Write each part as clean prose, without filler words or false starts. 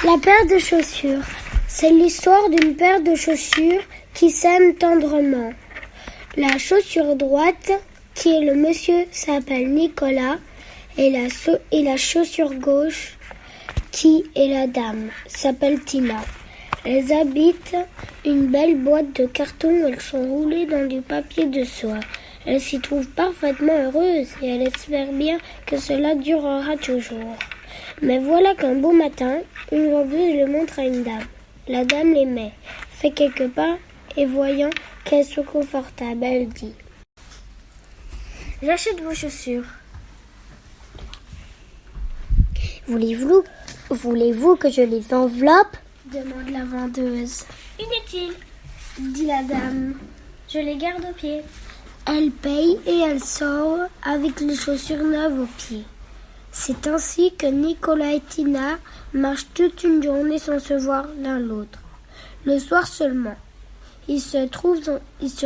La paire de chaussures. C'est l'histoire d'une paire de chaussures qui s'aiment tendrement. La chaussure droite, qui est le monsieur, s'appelle Nicolas, et la chaussure gauche, qui est la dame, s'appelle Tina. Elles habitent une belle boîte de carton où elles sont roulées dans du papier de soie. Elles s'y trouvent parfaitement heureuses et elles espèrent bien que cela durera toujours. Mais voilà qu'un beau matin, une vendeuse le montre à une dame. La dame l'aimait, fait quelques pas et voyant qu'elles sont confortables, elle dit « J'achète vos chaussures. » Voulez-vous que je les enveloppe ? Demande la vendeuse. Inutile, dit la dame. Je les garde aux pieds. Elle paye et elle sort avec les chaussures neuves aux pieds. C'est ainsi que Nicolas et Tina marchent toute une journée sans se voir l'un l'autre. Le soir seulement, ils se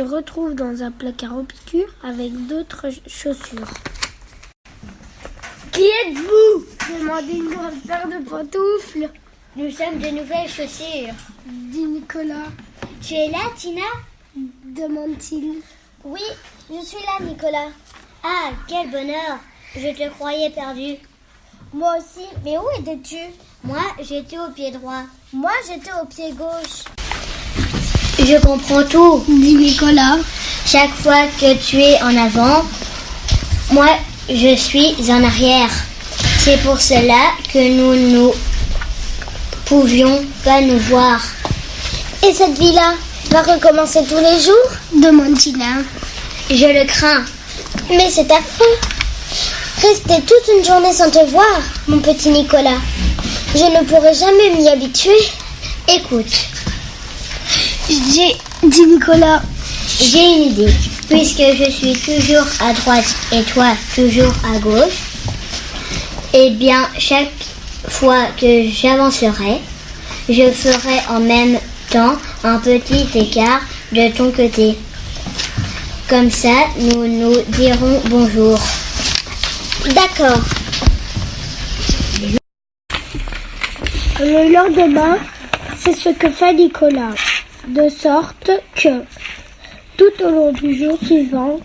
retrouvent dans un placard obscur avec d'autres chaussures. Qui êtes-vous ? Demandait une grande paire de pantoufles. Nous sommes de nouvelles chaussures, dit Nicolas. Tu es là, Tina ? Demande-t-il. Oui, je suis là, Nicolas. Ah, quel bonheur. Je te croyais perdu. Moi aussi, mais où étais-tu ? Moi, j'étais au pied droit. Moi, j'étais au pied gauche. Je comprends tout, dit Nicolas. Chaque fois que tu es en avant, moi, je suis en arrière. C'est pour cela que nous ne pouvions pas nous voir. Et cette vie-là va recommencer tous les jours ? Demande Tina. Je le crains. Mais c'est affreux. Rester toute une journée sans te voir, mon petit Nicolas. Je ne pourrai jamais m'y habituer. Écoute. Dit Nicolas. J'ai une idée. Puisque je suis toujours à droite et toi toujours à gauche, eh bien, chaque fois que j'avancerai, je ferai en même temps un petit écart de ton côté. Comme ça, nous nous dirons bonjour. D'accord. Le lendemain, c'est ce que fait Nicolas, de sorte que, tout au long du jour suivant,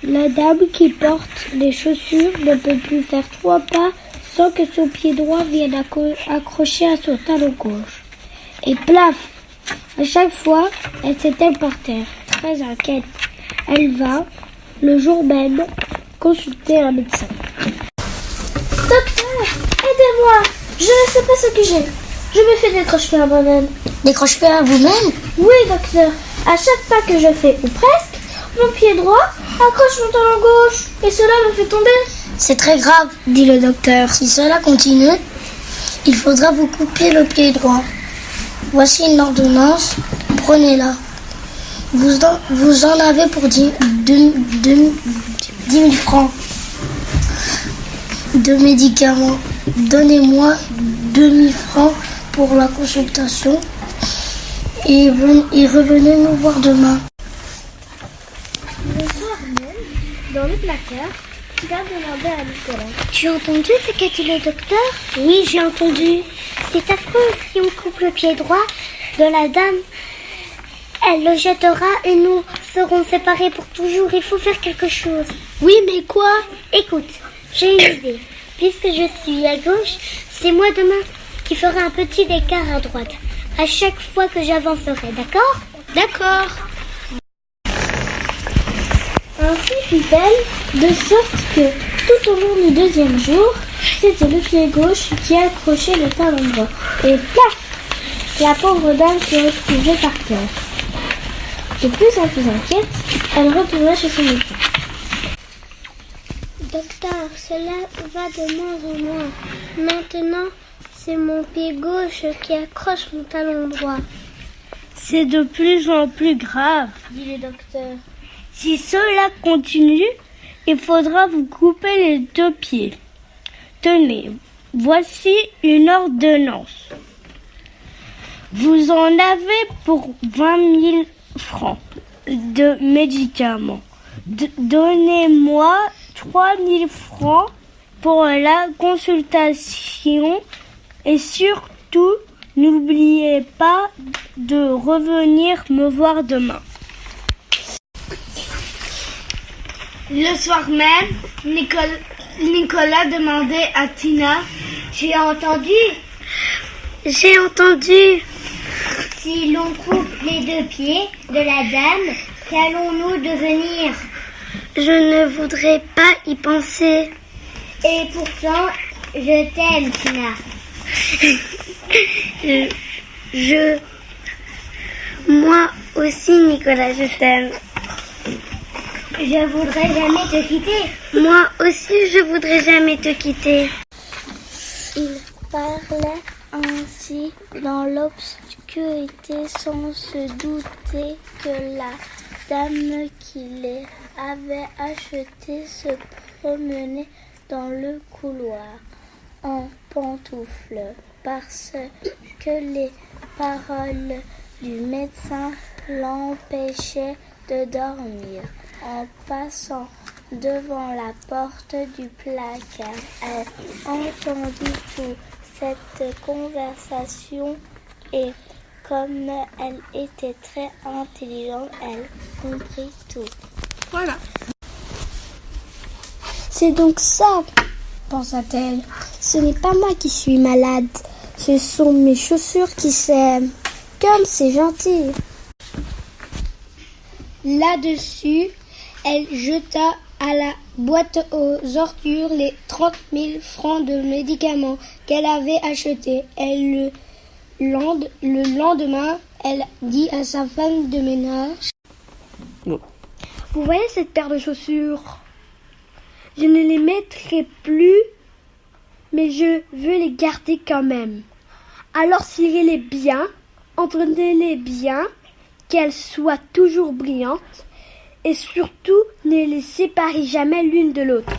la dame qui porte les chaussures ne peut plus faire 3 pas sans que son pied droit vienne accrocher à son talon gauche. Et plaf! À chaque fois, elle s'étale par terre, très inquiète. Elle va, le jour même, consulter un médecin. Docteur, aidez-moi! Je ne sais pas ce que j'ai. Je me fais des croche-pieds à moi-même. Des croche-pieds à vous-même ? Oui, docteur. À chaque pas que je fais, ou presque, mon pied droit accroche mon talon gauche. Et cela me fait tomber. C'est très grave, dit le docteur. Si cela continue, il faudra vous couper le pied droit. Voici une ordonnance. Prenez-la. Vous en avez pour 10 000 francs de médicaments. Donnez-moi 2 000 francs pour la consultation et revenez nous voir demain. Le soir même, dans le placard, Tina demandait à Nicolas. Tu as entendu ce qu'a dit le docteur ? Oui, j'ai entendu. C'est affreux si on coupe le pied droit de la dame. Elle le jettera et nous serons séparés pour toujours. Il faut faire quelque chose. Oui, mais quoi ? Écoute, j'ai une idée. Puisque je suis à gauche, c'est moi demain qui ferai un petit écart à droite. À chaque fois que j'avancerai, d'accord ? D'accord. Ainsi fit-elle, de sorte que, tout au long du deuxième jour, c'était le pied gauche qui accrochait le talon droit. Et plaf ! La pauvre dame se retrouvait par terre. De plus en plus inquiète, elle retourna chez son médecin. Docteur, cela va de moins en moins. Maintenant, c'est mon pied gauche qui accroche mon talon droit. C'est de plus en plus grave, dit le docteur. Si cela continue, il faudra vous couper les 2 pieds. Tenez, voici une ordonnance. Vous en avez pour 20 000 francs de médicaments. Donnez-moi 3 000 francs pour la consultation et surtout, n'oubliez pas de revenir me voir demain. Le soir même, Nicolas demandait à Tina: Tu as entendu? J'ai entendu. Si l'on coupe les 2 pieds de la dame, qu'allons-nous devenir? Je ne voudrais pas y penser. Et pourtant, je t'aime, Tina. Moi aussi, Nicolas, je t'aime. Je voudrais jamais te quitter. Moi aussi, je voudrais jamais te quitter. Il parlait ainsi dans l'obscurité sans se douter que la dame qui les avait achetés se promenait dans le couloir en pantoufles parce que les paroles du médecin l'empêchaient de dormir. En passant devant la porte du placard, elle entendit toute cette conversation et comme elle était très intelligente, elle comprit tout. Voilà. C'est donc ça, pensa-t-elle. Ce n'est pas moi qui suis malade, ce sont mes chaussures qui s'aiment. Comme c'est gentil. Là-dessus, elle jeta à la boîte aux ordures les 30 000 francs de médicaments qu'elle avait achetés. Le lendemain, elle dit à sa femme de ménage: Vous voyez cette paire de chaussures? Je ne les mettrai plus, mais je veux les garder quand même. Alors cirez-les bien, entrenez-les bien, qu'elles soient toujours brillantes, et surtout ne les séparez jamais l'une de l'autre.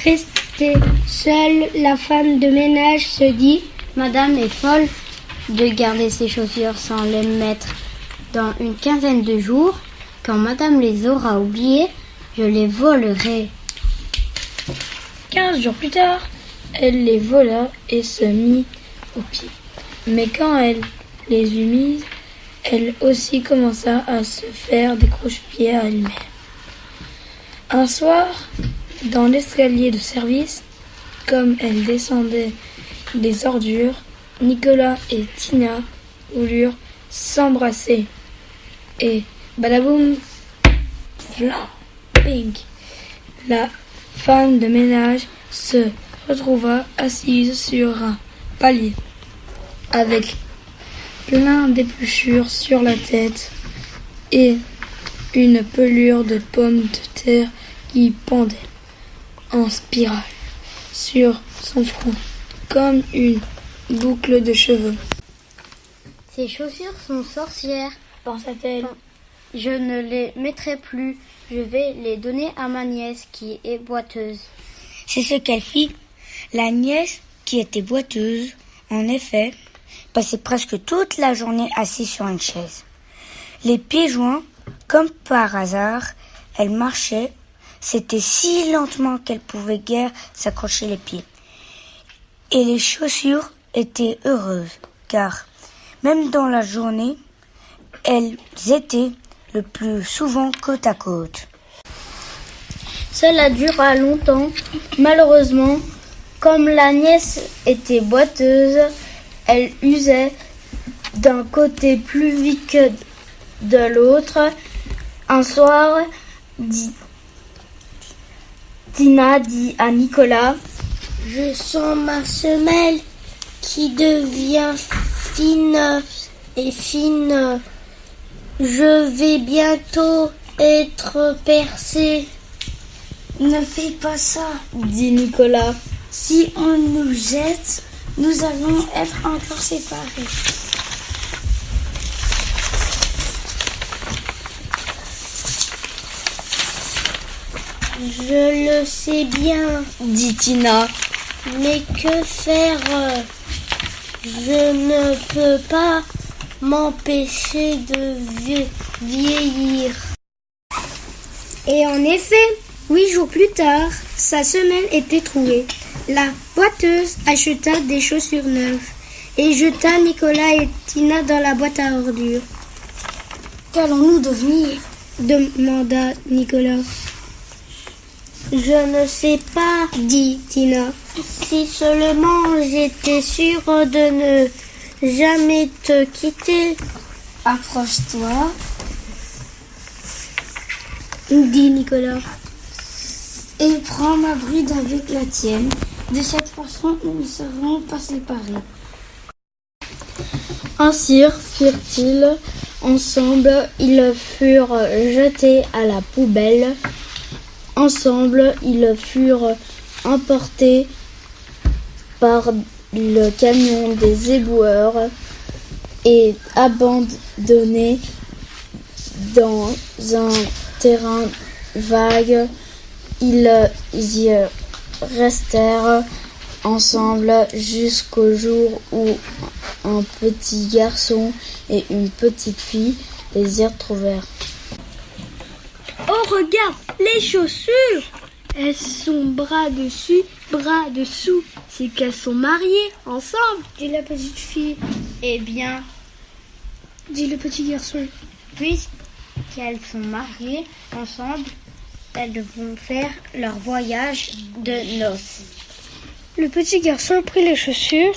Restée seule, la femme de ménage se dit: Madame est folle de garder ses chaussures sans les mettre. Dans une quinzaine de jours, quand madame les aura oubliées, je les volerai. 15 jours plus tard, elle les vola et se mit aux pieds. Mais quand elle les eut mises, elle aussi commença à se faire des croche-pieds à elle-même. Un soir, dans l'escalier de service, comme elle descendait des ordures, Nicolas et Tina voulurent s'embrasser. Et badaboum, vlan, ping, la femme de ménage se retrouva assise sur un palier, avec plein d'épluchures sur la tête et une pelure de pommes de terre qui pendait en spirale sur son front comme une boucle de cheveux. Ces chaussures sont sorcières, Pensa-t-elle. je ne les mettrai plus, je vais les donner à ma nièce qui est boiteuse. C'est ce qu'elle fit. La nièce, qui était boiteuse, en effet, passait presque toute la journée assise sur une chaise. Les pieds joints, comme par hasard, elle marchait. C'était si lentement qu'elle pouvait guère s'accrocher les pieds. Et les chaussures étaient heureuses, car même dans la journée, elles étaient le plus souvent côte à côte. Cela dura longtemps. Malheureusement, comme la nièce était boiteuse, elle usait d'un côté plus vite que de l'autre. Un soir, Tina dit à Nicolas: Je sens ma semelle qui devient fine et fine. Je vais bientôt être percée. Ne fais pas ça, dit Nicolas. Si on nous jette, nous allons être encore séparés. Je le sais bien, Dit Tina. mais que faire? Je ne peux pas m'empêcher de vieillir. Et en effet, 8 jours plus tard, sa semelle était trouvée. La boiteuse acheta des chaussures neuves et jeta Nicolas et Tina dans la boîte à ordures. Qu'allons-nous devenir? Demanda Nicolas. Je ne sais pas, dit Tina. Si seulement j'étais sûre de ne jamais te quitter. Approche-toi, Dit Nicolas. et prends ma bride avec la tienne. De cette façon, nous ne serons pas séparés. Ainsi firent-ils. Ensemble, ils furent jetés à la poubelle. Ensemble, ils furent emportés par le camion des éboueurs et abandonnés dans un terrain vague. Ils y restèrent ensemble jusqu'au jour où un petit garçon et une petite fille les y retrouvèrent. Oh, regarde, les chaussures! Elles sont bras dessus, bras dessous. C'est qu'elles sont mariées ensemble, Dit la petite fille. Eh bien, Dit le petit garçon. puisqu'elles sont mariées ensemble, elles vont faire leur voyage de noces. Le petit garçon prit les chaussures,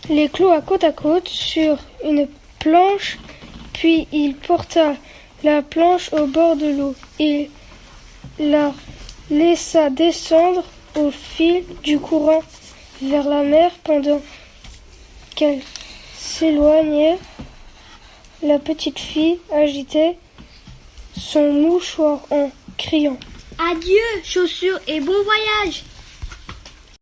les cloua côte à côte sur une planche, puis il porta la planche au bord de l'eau et la laissa descendre au fil du courant vers la mer pendant qu'elle s'éloignait. La petite fille agitait son mouchoir en criant. Adieu, chaussures, et bon voyage!